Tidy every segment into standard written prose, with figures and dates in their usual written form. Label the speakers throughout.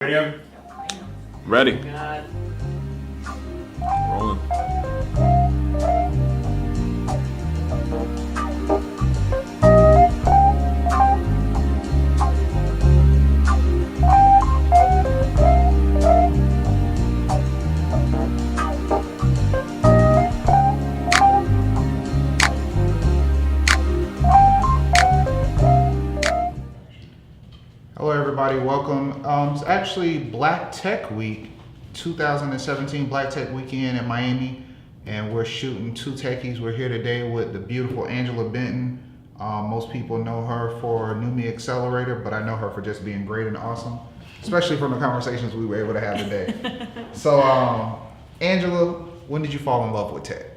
Speaker 1: Ready?
Speaker 2: Ready.
Speaker 3: God.
Speaker 2: Rolling.
Speaker 1: Hello, everybody. Welcome. It's actually Black Tech Week, 2017 Black Tech Weekend in Miami, and we're shooting 2Techies. We're here today with the beautiful Angela Benton. Most people know her for New Me Accelerator, but I know her for just being great and awesome, especially from the conversations we were able to have today. So, Angela, when did you fall in love with tech?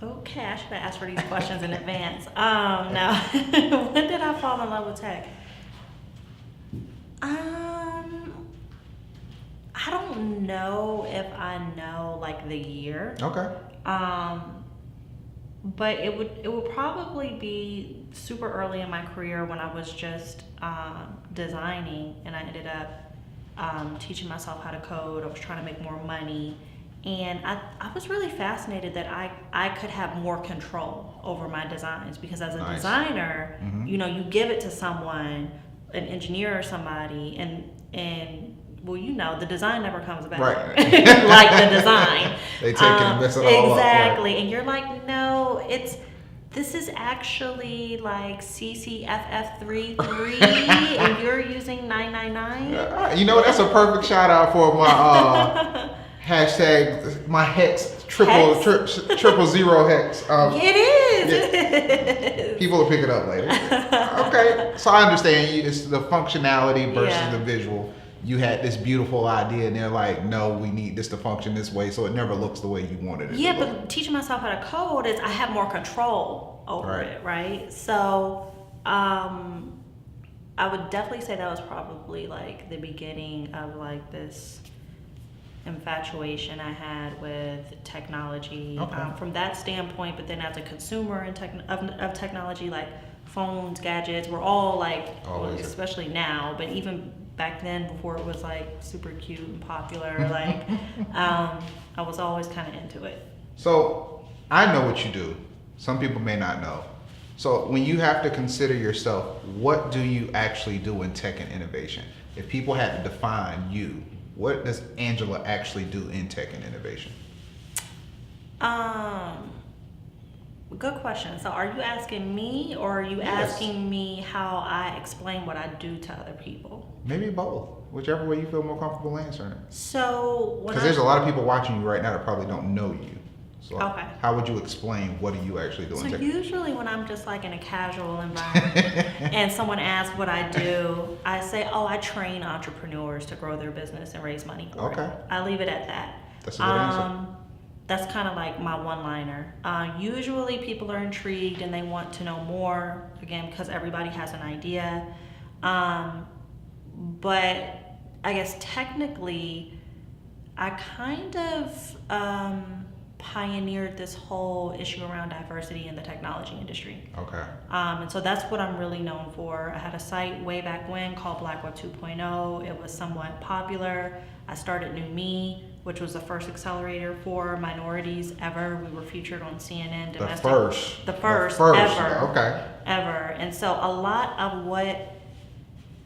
Speaker 3: Okay, I should have asked for these questions in advance. No. When did I fall in love with tech? I don't know if I know like the year.
Speaker 1: Okay.
Speaker 3: But it would probably be super early in my career when I was just designing, and I ended up teaching myself how to code. I was trying to make more money. And I was really fascinated that I could have more control over my designs, because as a designer, you know, you give it to someone, an engineer or somebody, and well, you know, the design never comes back.
Speaker 1: Right.
Speaker 3: Like the design.
Speaker 1: They take it and mess it all up.
Speaker 3: Exactly. And you're like, no, this is actually like CCFF33 and you're using 999.
Speaker 1: You know, that's a perfect shout out for my hashtag, my hex, triple zero hex.
Speaker 3: It is.
Speaker 1: Yeah. People will pick it up later. Okay, so I understand you. It's the functionality versus the visual. You had this beautiful idea, and they're like, "No, we need this to function this way," so it never looks the way you wanted it.
Speaker 3: Yeah, but teaching myself how to code is I have more control over it, right? So, I would definitely say that was probably like the beginning of like this infatuation I had with technology from that standpoint. But then as a consumer of technology, like phones, gadgets, we're all like, especially now, but even back then before it was like super cute and popular, like I was always kind of into it.
Speaker 1: So I know what you do. Some people may not know. So when you have to consider yourself, what do you actually do in tech and innovation? If people had to define you, what does Angela actually do in tech and innovation?
Speaker 3: Good question. So are you asking me, or are you asking me how I explain what I do to other people?
Speaker 1: Maybe both. Whichever way you feel more comfortable answering it.
Speaker 3: So
Speaker 1: because there's a lot of people watching you right now that probably don't know you. So
Speaker 3: okay.
Speaker 1: How would you explain what do you actually do in tech?
Speaker 3: So usually when I'm just like in a casual environment and someone asks what I do, I say, oh, I train entrepreneurs to grow their business and raise money for it. I leave it at that.
Speaker 1: That's a good answer.
Speaker 3: That's kind of like my one-liner. Usually people are intrigued and they want to know more, again, because everybody has an idea. But I guess technically, I kind of pioneered this whole issue around diversity in the technology industry.
Speaker 1: Okay.
Speaker 3: And so that's what I'm really known for. I had a site way back when called Black Web 2.0. It was somewhat popular. I started New Me, which was the first accelerator for minorities ever. We were featured on CNN.
Speaker 1: The first
Speaker 3: ever.
Speaker 1: Okay.
Speaker 3: Ever. And so a lot of what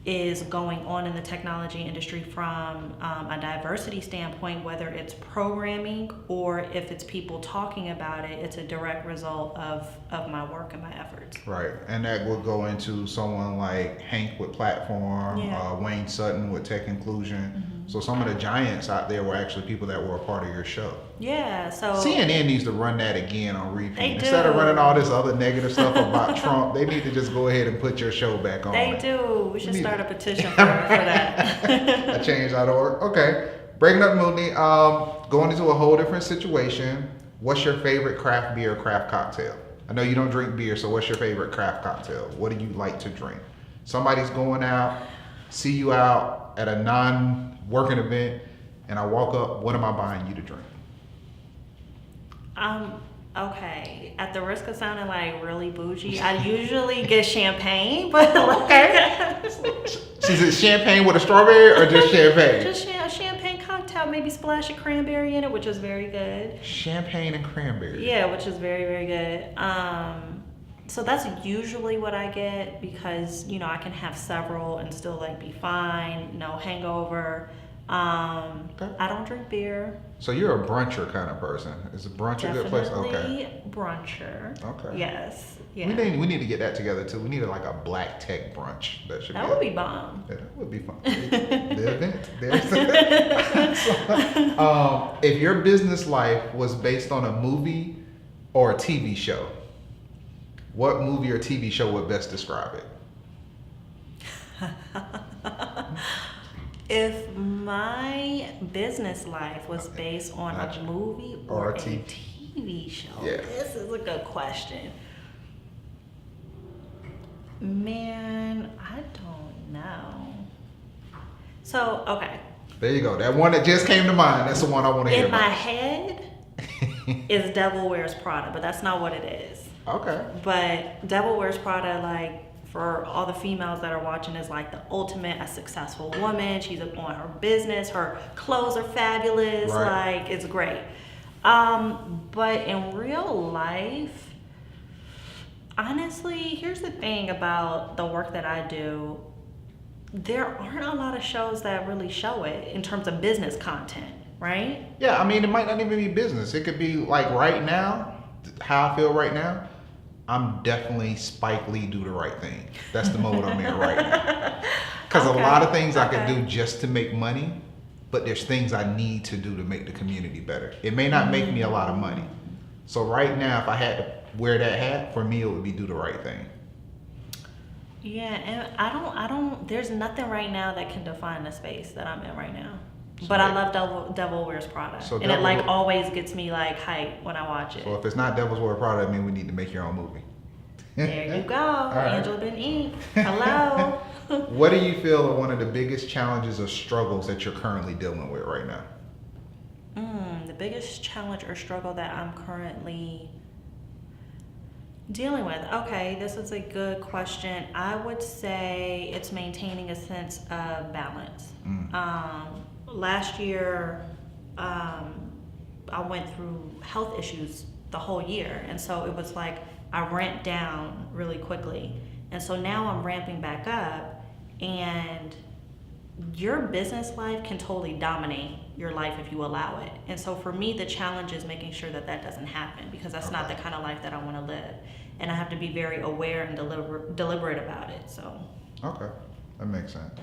Speaker 3: is going on in the technology industry from a diversity standpoint, whether it's programming or if it's people talking about it, it's a direct result of my work and my efforts.
Speaker 1: Right, and that will go into someone like Hank with Platform, Wayne Sutton with Tech Inclusion. So some of the giants out there were actually people that were a part of your show.
Speaker 3: Yeah, so
Speaker 1: CNN needs to run that again on repeat.
Speaker 3: They
Speaker 1: Instead
Speaker 3: do.
Speaker 1: of running all this other negative stuff about Trump, they need to just go ahead and put your show back on.
Speaker 3: They do. We should start a petition for that.
Speaker 1: A change.org. Okay. Breaking up Mooney, going into a whole different situation. What's your favorite craft beer or craft cocktail? I know you don't drink beer, so what's your favorite craft cocktail? What do you like to drink? Somebody's going out, see you out at a non-working event, and I walk up, what am I buying you to drink?
Speaker 3: Okay, at the risk of sounding like really bougie, I usually get champagne, but like,
Speaker 1: Okay. Is it champagne with a strawberry or just champagne?
Speaker 3: just a champagne cocktail, maybe splash of cranberry in it, which is very good.
Speaker 1: Champagne and cranberry.
Speaker 3: Yeah, which is very, very good. So that's usually what I get because, you know, I can have several and still like be fine, no hangover.
Speaker 1: Okay.
Speaker 3: I don't drink beer.
Speaker 1: So you're a bruncher kind of person. Is a brunch a good place? Okay.
Speaker 3: Definitely bruncher.
Speaker 1: Okay.
Speaker 3: Yes. Yeah.
Speaker 1: We need to get that together too. We need like a black tech brunch.
Speaker 3: That would be bomb.
Speaker 1: Yeah, that would be fun. The event. So, if your business life was based on a movie or a TV show, what movie or TV show would best describe it?
Speaker 3: If my business life was based on a movie or a TV show,
Speaker 1: Yeah.
Speaker 3: This is a good question. Man, I don't know. So, okay.
Speaker 1: There you go. That one that just came to mind. That's the one I want to hear
Speaker 3: In my
Speaker 1: about.
Speaker 3: head is Devil Wears Prada, but that's not what it is.
Speaker 1: Okay.
Speaker 3: But Devil Wears Prada, like, for all the females that are watching, is like the ultimate a successful woman. She's on her business. Her clothes are fabulous.
Speaker 1: Right.
Speaker 3: Like, it's great. But in real life, honestly, here's the thing about the work that I do. There aren't a lot of shows that really show it in terms of business content, right?
Speaker 1: Yeah, I mean, it might not even be business. It could be like right now, how I feel right now. I'm definitely Spike Lee do the right thing. That's the mode I'm in right now. Because a lot of things I could do just to make money, but there's things I need to do to make the community better. It may not make me a lot of money. So right now, if I had to wear that hat, for me, it would be do the right thing.
Speaker 3: Yeah, and I don't, there's nothing right now that can define the space that I'm in right now. But I love Devil Wears Prada.
Speaker 1: So
Speaker 3: and it like always gets me like hype when I watch it.
Speaker 1: So if it's not Devil's Wears Prada, I mean we need to make your own movie.
Speaker 3: There you go.
Speaker 1: Right.
Speaker 3: Angela Benton Inc. Hello.
Speaker 1: What do you feel are one of the biggest challenges or struggles that you're currently dealing with right now?
Speaker 3: The biggest challenge or struggle that I'm currently dealing with. Okay, this is a good question. I would say it's maintaining a sense of balance. Last year, I went through health issues the whole year, and so it was like I ramped down really quickly, and so now I'm ramping back up, and your business life can totally dominate your life if you allow it. And so for me, the challenge is making sure that that doesn't happen, because that's not the kind of life that I want to live, and I have to be very aware and deliberate about it. So
Speaker 1: Okay, that makes sense.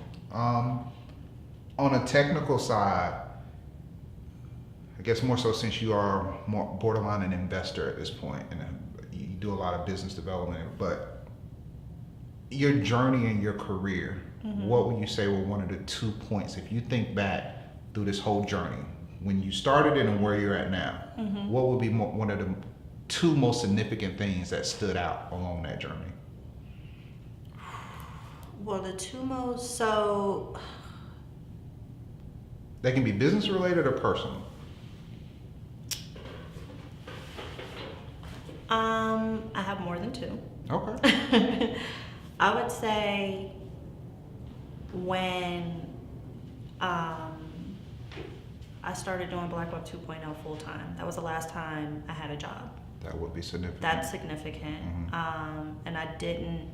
Speaker 1: On a technical side, I guess more so since you are more borderline an investor at this point, and you do a lot of business development, but your journey in your career, what would you say were one of the 2 points, if you think back through this whole journey, when you started it and where you're at now, what would be one of the 2 most significant things that stood out along that journey?
Speaker 3: well, the 2 most, so
Speaker 1: They can be business related or personal.
Speaker 3: I have more than 2.
Speaker 1: Okay.
Speaker 3: I would say when I started doing Black Web 2.0 full time, that was the last time I had a job.
Speaker 1: That would be significant.
Speaker 3: That's significant. And I didn't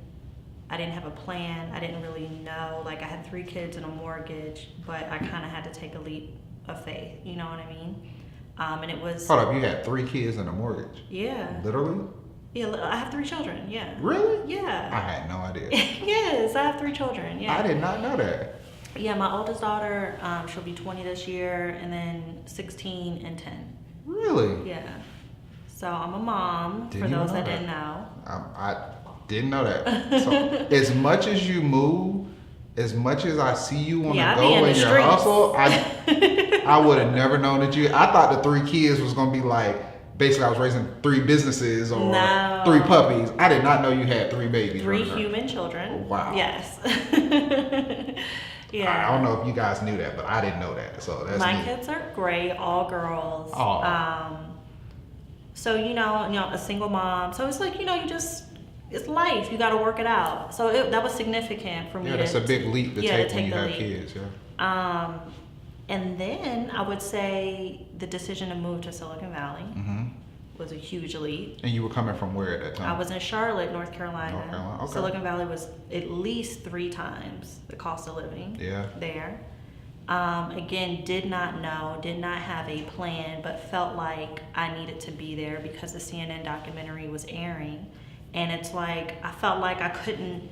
Speaker 3: have a plan. I didn't really know. Like, I had 3 kids and a mortgage, but I kind of had to take a leap of faith. You know what I mean? And it was.
Speaker 1: Hold up, you had 3 kids and a mortgage?
Speaker 3: Yeah.
Speaker 1: Literally?
Speaker 3: Yeah, I have 3 children. Yeah.
Speaker 1: Really?
Speaker 3: Yeah.
Speaker 1: I had no idea.
Speaker 3: Yes, I have 3 children. Yeah.
Speaker 1: I did not know that.
Speaker 3: Yeah, my oldest daughter, she'll be 20 this year, and then 16 and 10.
Speaker 1: Really?
Speaker 3: Yeah. So I'm a mom,
Speaker 1: Didn't
Speaker 3: for
Speaker 1: even
Speaker 3: those
Speaker 1: know
Speaker 3: that
Speaker 1: that.
Speaker 3: didn't know.
Speaker 1: I didn't know that. So, as much as you move, as much as I see you on
Speaker 3: Yeah, I
Speaker 1: the
Speaker 3: be
Speaker 1: go
Speaker 3: in
Speaker 1: in
Speaker 3: the
Speaker 1: your
Speaker 3: streets.
Speaker 1: hustle, I would have never known that you. I thought the 3 kids was gonna be like basically I was raising 3 businesses or
Speaker 3: No.
Speaker 1: 3 puppies. I did not know you had 3 babies.
Speaker 3: 3
Speaker 1: running around.
Speaker 3: human children.
Speaker 1: Wow.
Speaker 3: Yes. Yeah.
Speaker 1: I don't know if you guys knew that, but I didn't know that. So that's
Speaker 3: My
Speaker 1: neat.
Speaker 3: kids are great, all girls.
Speaker 1: Aw.
Speaker 3: So a single mom. So it's like it's life. You got to work it out. So that was significant for me.
Speaker 1: Yeah, that's a big leap to take when you have kids. Yeah.
Speaker 3: And then I would say the decision to move to Silicon Valley was a huge leap.
Speaker 1: And you were coming from where at that time?
Speaker 3: I was in Charlotte, North Carolina.
Speaker 1: North Carolina. Okay.
Speaker 3: Silicon Valley was at least 3 times the cost of living there. Again, did not know, did not have a plan, but felt like I needed to be there because the CNN documentary was airing. And it's like, I felt like I couldn't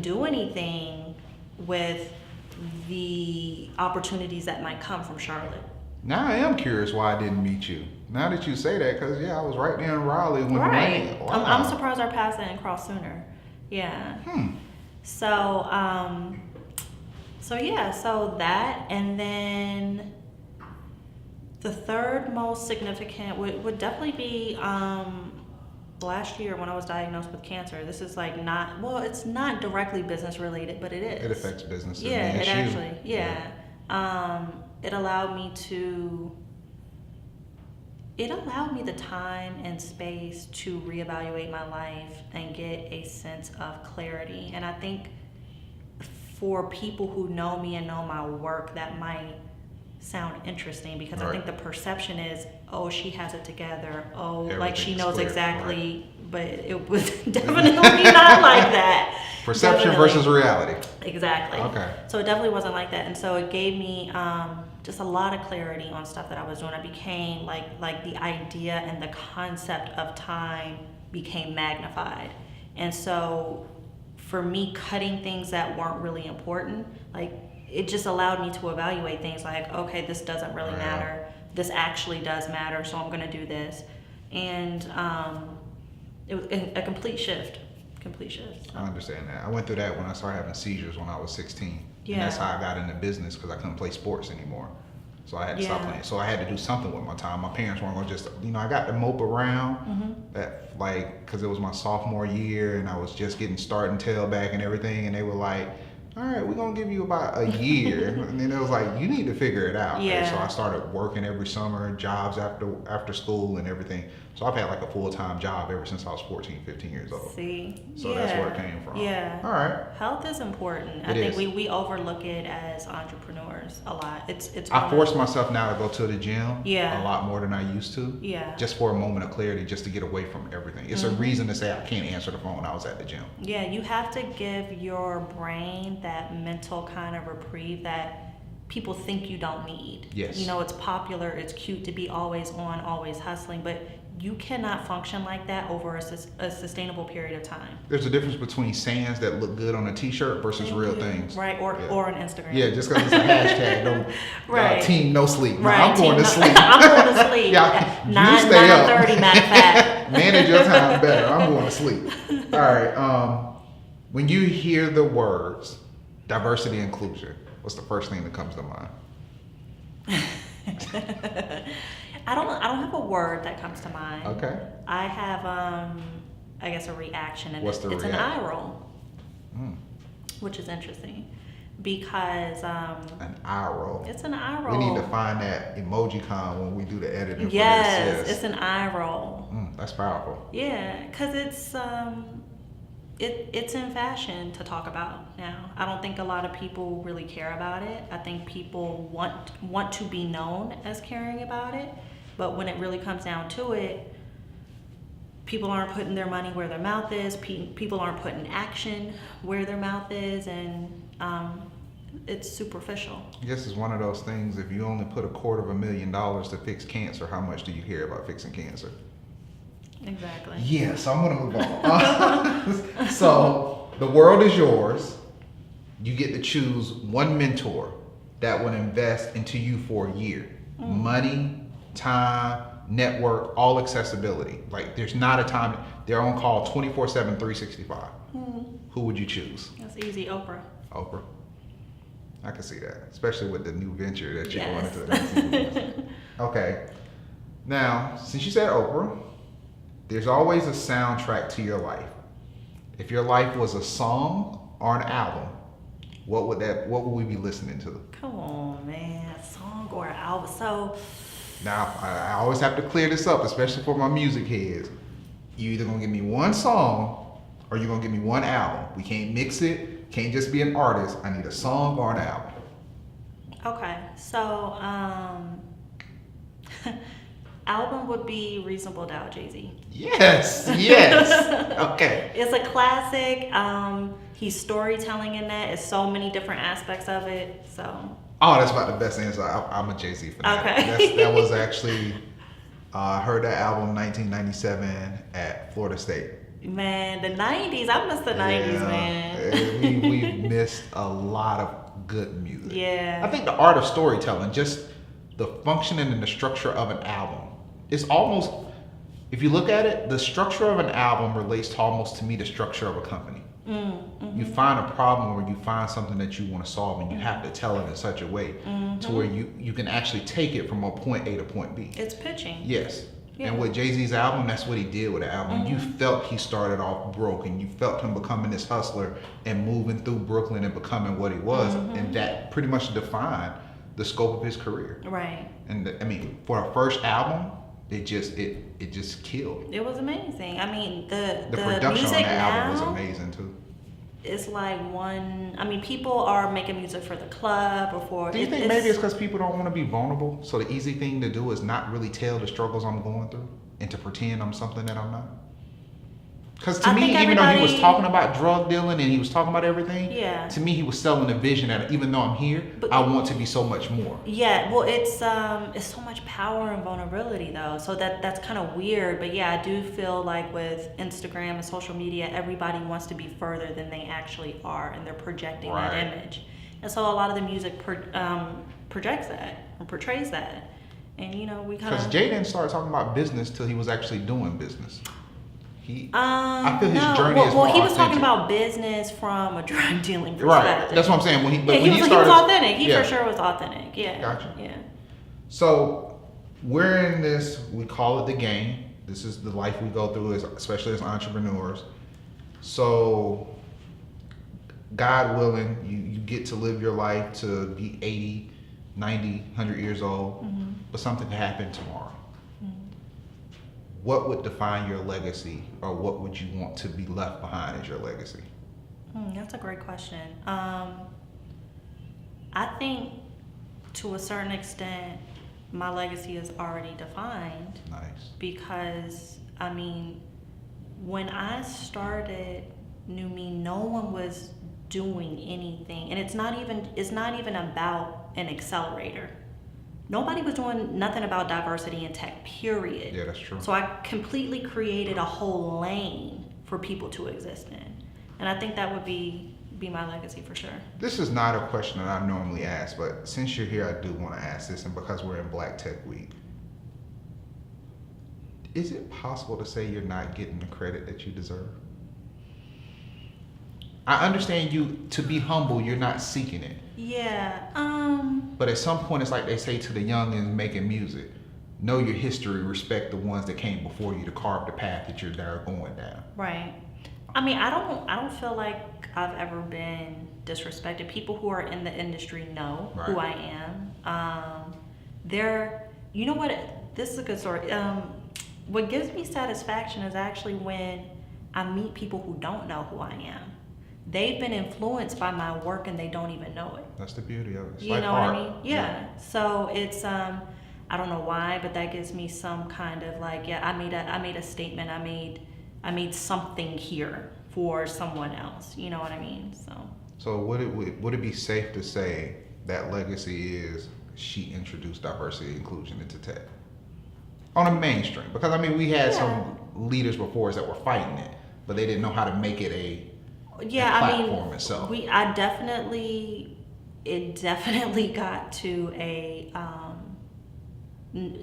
Speaker 3: do anything with the opportunities that might come from Charlotte.
Speaker 1: Now I am curious why I didn't meet you. Now that you say that, because I was right there in Raleigh when
Speaker 3: Right.
Speaker 1: Wow.
Speaker 3: I'm surprised our paths didn't cross sooner. Yeah. So that, and then the third most significant would definitely be last year when I was diagnosed with cancer. This is like it's not directly business related, but it is.
Speaker 1: It affects business.
Speaker 3: Yeah, it actually, it allowed me the time and space to reevaluate my life and get a sense of clarity. And I think for people who know me and know my work, that might sound interesting because I think the perception is, oh, she has it together. Oh, like she knows clear, exactly, but it was definitely not like that.
Speaker 1: Perception versus reality.
Speaker 3: Exactly.
Speaker 1: Okay.
Speaker 3: So it definitely wasn't like that. And so it gave me just a lot of clarity on stuff that I was doing. I became like the idea and the concept of time became magnified. And so for me, cutting things that weren't really important, like it just allowed me to evaluate things like, okay, this doesn't really matter. This actually does matter, so I'm gonna do this. And it was a complete shift. So.
Speaker 1: I understand that. I went through that when I started having seizures when I was 16.
Speaker 3: Yeah.
Speaker 1: And that's how I got into business because I couldn't play sports anymore. So I had to stop playing. So I had to do something with my time. My parents weren't gonna just, I got to mope around that, because it was my sophomore year and I was just getting starting tailback and everything. And they were like, all right, we're gonna give you about a year. And then it was like, you need to figure it out.
Speaker 3: Yeah.
Speaker 1: And so I started working every summer, jobs after school and everything. So I've had like a full-time job ever since I was 14, 15 years old.
Speaker 3: See?
Speaker 1: So that's where it came from.
Speaker 3: Yeah.
Speaker 1: All right.
Speaker 3: Health is important. I think we overlook it as entrepreneurs a lot. It's
Speaker 1: I force myself now to go to the gym
Speaker 3: a
Speaker 1: lot more than I used to.
Speaker 3: Yeah.
Speaker 1: Just for a moment of clarity, just to get away from everything. It's a reason to say I can't answer the phone when I was at the gym.
Speaker 3: Yeah, you have to give your brain that mental kind of reprieve that people think you don't need.
Speaker 1: Yes.
Speaker 3: It's popular, it's cute to be always on, always hustling, but you cannot function like that over a sustainable period of time.
Speaker 1: There's a difference between sayings that look good on a t-shirt versus real things.
Speaker 3: Right, or on Instagram.
Speaker 1: Yeah, just because it's a hashtag,
Speaker 3: Right.
Speaker 1: team no sleep. No,
Speaker 3: Right.
Speaker 1: I'm going to sleep.
Speaker 3: I'm going to sleep.
Speaker 1: Yeah,
Speaker 3: 9:30, matter of fact.
Speaker 1: Manage your time better. I'm going to sleep. All right. When you hear the words diversity and inclusion, what's the first thing that comes to mind?
Speaker 3: I don't have a word that comes to mind.
Speaker 1: Okay.
Speaker 3: I have I guess a reaction, and
Speaker 1: What's the
Speaker 3: it's an
Speaker 1: reaction?
Speaker 3: eye roll, which is interesting because
Speaker 1: an eye roll.
Speaker 3: it's an eye roll.
Speaker 1: We need to find that emoji con when we do the editing.
Speaker 3: Yes,
Speaker 1: for this.
Speaker 3: it's an eye roll.
Speaker 1: That's powerful.
Speaker 3: Yeah, because it's in fashion to talk about now. I don't think a lot of people really care about it. I think people want to be known as caring about it, but when it really comes down to it, people aren't putting their money where their mouth is. People aren't putting action where their mouth is, and it's superficial.
Speaker 1: I guess it's one of those things. If you only put $250,000 to fix cancer, how much do you care about fixing cancer?
Speaker 3: Exactly.
Speaker 1: Yeah, so I'm gonna move on. So the world is yours. You get to choose one mentor that would invest into you for a year. Money, time, network, all accessibility. Like there's not a time. They're on call 24/7, 365. Who would you choose?
Speaker 3: That's easy, Oprah.
Speaker 1: Oprah. I can see that, especially with the new venture that you're
Speaker 3: Yes.
Speaker 1: going into. Okay. Now, since you said Oprah, there's always a soundtrack to your life. If your life was a song or an album, what would we be listening to?
Speaker 3: Come on, man. A song or an album. So
Speaker 1: Now, I always have to clear this up, especially for my music heads. You either gonna give me one song or you're gonna give me one album. We can't mix it, can't just be an artist. I need a song or an album.
Speaker 3: Okay, so album would be Reasonable Doubt, Jay-Z.
Speaker 1: Yes, yes. Okay.
Speaker 3: It's a classic. He's storytelling in that. It's so many different aspects of it. So.
Speaker 1: Oh, that's about the best answer. I'm a Jay-Z fan.
Speaker 3: Okay.
Speaker 1: That was actually, I heard that album 1997 at Florida State.
Speaker 3: Man, the 90s. I miss the 90s, man.
Speaker 1: We missed a lot of good music.
Speaker 3: Yeah.
Speaker 1: I think the art of storytelling, just the functioning and the structure of an album, it's almost, if you look at it, the structure of an album relates to almost to me the structure of a company. You find a problem or you find something that you want to solve and you have to tell it in such a way to where you can actually take it from a point A to point B.
Speaker 3: It's pitching.
Speaker 1: Yes.
Speaker 3: Yeah.
Speaker 1: And with Jay-Z's album, that's what he did with the album. You felt he started off broke and you felt him becoming this hustler and moving through Brooklyn and becoming what he was. And that pretty much defined the scope of his career.
Speaker 3: Right.
Speaker 1: And I mean, for a first album, it just killed.
Speaker 3: It was amazing. I mean, the
Speaker 1: production
Speaker 3: music
Speaker 1: on that album was
Speaker 3: now
Speaker 1: amazing too.
Speaker 3: It's like one. I mean, people are making music for the club or for.
Speaker 1: Do you think maybe it's because people don't want to be vulnerable? So the easy thing to do is not really tell the struggles I'm going through and to pretend I'm something that I'm not? Because to me, even though he was talking about drug dealing and he was talking about everything,
Speaker 3: yeah.
Speaker 1: To me he was selling a vision that even though I'm here, but I want to be so much more.
Speaker 3: Yeah, well, it's so much power and vulnerability though, so that's kind of weird. But yeah, I do feel like with Instagram and social media, everybody wants to be further than they actually are, and they're projecting that image. And so a lot of the music projects that or portrays that, and you know we kind of.
Speaker 1: Because Jay didn't start talking about business till he was actually doing business. I feel his journey is more
Speaker 3: he was
Speaker 1: authentic.
Speaker 3: talking about business from a drug dealing perspective.
Speaker 1: Right, that's what I'm saying. When he
Speaker 3: was authentic. He for sure was authentic. Yeah.
Speaker 1: Gotcha.
Speaker 3: Yeah.
Speaker 1: So we're in this. We call it the game. This is the life we go through, especially as entrepreneurs. So, God willing, you get to live your life to be 80, 90, 100 years old, but something could happen tomorrow. What would define your legacy, or what would you want to be left behind as your legacy?
Speaker 3: That's a great question. I think to a certain extent, my legacy is already defined.
Speaker 1: Nice.
Speaker 3: Because, I mean, when I started New Me, no one was doing anything. And it's not even about an accelerator. Nobody was doing nothing about diversity in tech, period.
Speaker 1: Yeah, that's true.
Speaker 3: So I completely created a whole lane for people to exist in. And I think that would be my legacy for sure.
Speaker 1: This is not a question that I normally ask, but since you're here, I do want to ask this, and because we're in Black Tech Week, is it possible to say you're not getting the credit that you deserve? I understand you, to be humble, you're not seeking it.
Speaker 3: Yeah.
Speaker 1: But at some point, it's like they say to the youngins making music, know your history, respect the ones that came before you to carve the path that you're there going down.
Speaker 3: Right. I mean, I don't feel like I've ever been disrespected. People who are in the industry know who I am. You know what? This is a good story. What gives me satisfaction is actually when I meet people who don't know who I am. They've been influenced by my work and they don't even know it.
Speaker 1: That's the beauty of it. It's
Speaker 3: you
Speaker 1: like
Speaker 3: know
Speaker 1: art.
Speaker 3: what I mean? Yeah. So it's I don't know why, but that gives me some kind of like, yeah, I made a statement. I made something here for someone else. You know what I mean? So
Speaker 1: would it be safe to say that legacy is she introduced diversity and inclusion into tech on a mainstream? Because I mean, we had some leaders before us that were fighting it, but they didn't know how to make it a platform itself.
Speaker 3: It definitely got to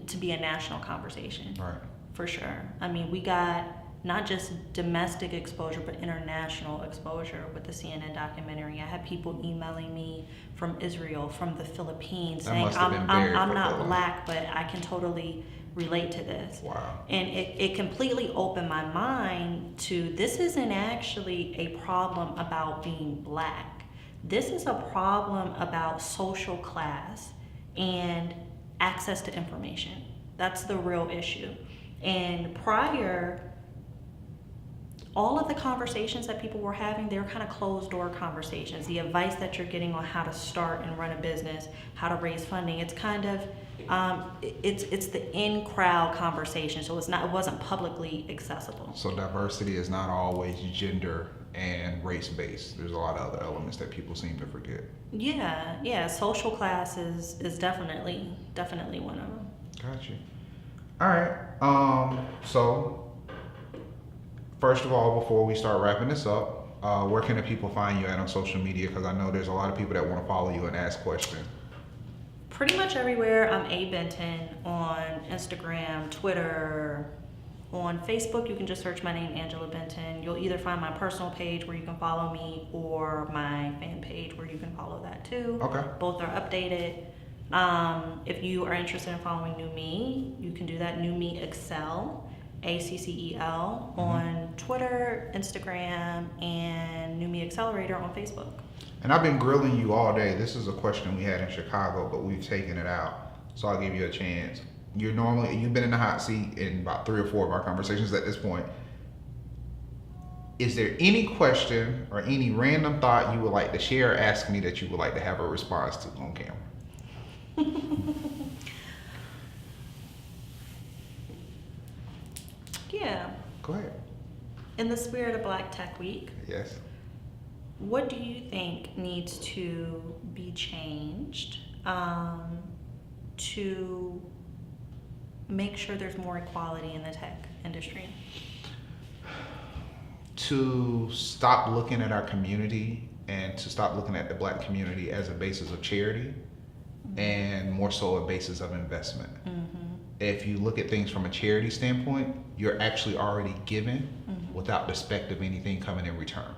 Speaker 3: to be a national conversation.
Speaker 1: Right.
Speaker 3: For sure. I mean, we got not just domestic exposure, but international exposure with the CNN documentary. I had people emailing me from Israel, from the Philippines, saying, I'm not Black, but I can totally relate to this.
Speaker 1: Wow.
Speaker 3: And it completely opened my mind to, this isn't actually a problem about being Black. This is a problem about social class and access to information. That's the real issue. And prior, all of the conversations that people were having, they were kind of closed door conversations. The advice that you're getting on how to start and run a business, how to raise funding, it's kind of, it's the in crowd conversation. So it wasn't publicly accessible.
Speaker 1: So diversity is not always gender and race based. There's a lot of other elements that people seem to forget.
Speaker 3: Yeah. Social class is definitely one of them.
Speaker 1: Got you. All right. So first of all, before we start wrapping this up, where can the people find you at on social media? Because I know there's a lot of people that want to follow you and ask questions.
Speaker 3: Pretty much everywhere. I'm A Benton on Instagram, Twitter. On Facebook, you can just search my name, Angela Benton. You'll either find my personal page where you can follow me or my fan page where you can follow that too.
Speaker 1: Okay.
Speaker 3: Both are updated. If you are interested in following New Me, you can do that. New Me Excel, ACCEL, on Twitter, Instagram, and New Me Accelerator on Facebook.
Speaker 1: And I've been grilling you all day. This is a question we had in Chicago, but we've taken it out. So I'll give you a chance. You've been in the hot seat in about 3 or 4 of our conversations at this point. Is there any question or any random thought you would like to share or ask me that you would like to have a response to on camera?
Speaker 3: Yeah.
Speaker 1: Go ahead.
Speaker 3: In the spirit of Black Tech Week,
Speaker 1: Yes.
Speaker 3: what do you think needs to be changed to make sure there's more equality in the tech industry?
Speaker 1: To stop looking at our community and to stop looking at the Black community as a basis of charity and more so a basis of investment. If you look at things from a charity standpoint, you're actually already given without the expect of anything coming in return.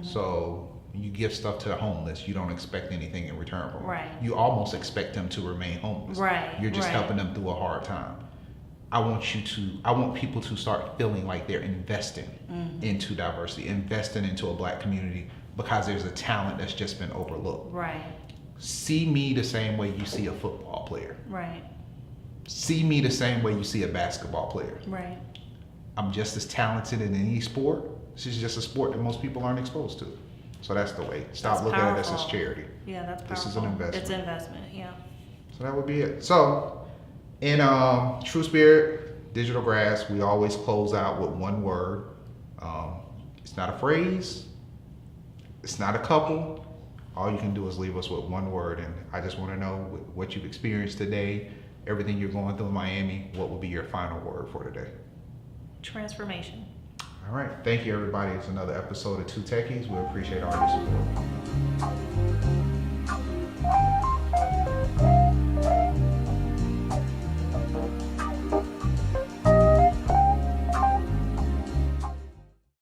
Speaker 1: So you give stuff to the homeless, you don't expect anything in return from them.
Speaker 3: Right.
Speaker 1: You almost expect them to remain homeless.
Speaker 3: Right.
Speaker 1: You're just
Speaker 3: right.
Speaker 1: helping them through a hard time. I want people to start feeling like they're investing into diversity, investing into a Black community because there's a talent that's just been overlooked.
Speaker 3: Right.
Speaker 1: See me the same way you see a football player.
Speaker 3: Right.
Speaker 1: See me the same way you see a basketball player.
Speaker 3: Right.
Speaker 1: I'm just as talented in any sport. This is just a sport that most people aren't exposed to. So that's the way. Stop
Speaker 3: That's
Speaker 1: looking at us as
Speaker 3: powerful.
Speaker 1: charity.
Speaker 3: Yeah, that's powerful.
Speaker 1: This is an investment.
Speaker 3: It's investment, yeah.
Speaker 1: So that would be it. So in true spirit, Digital Grass, we always close out with one word. It's not a phrase. It's not a couple. All you can do is leave us with one word. And I just want to know what you've experienced today, everything you're going through in Miami, what would be your final word for today?
Speaker 3: Transformation.
Speaker 1: All right. Thank you, everybody. It's another episode of 2Techies. We appreciate all your support.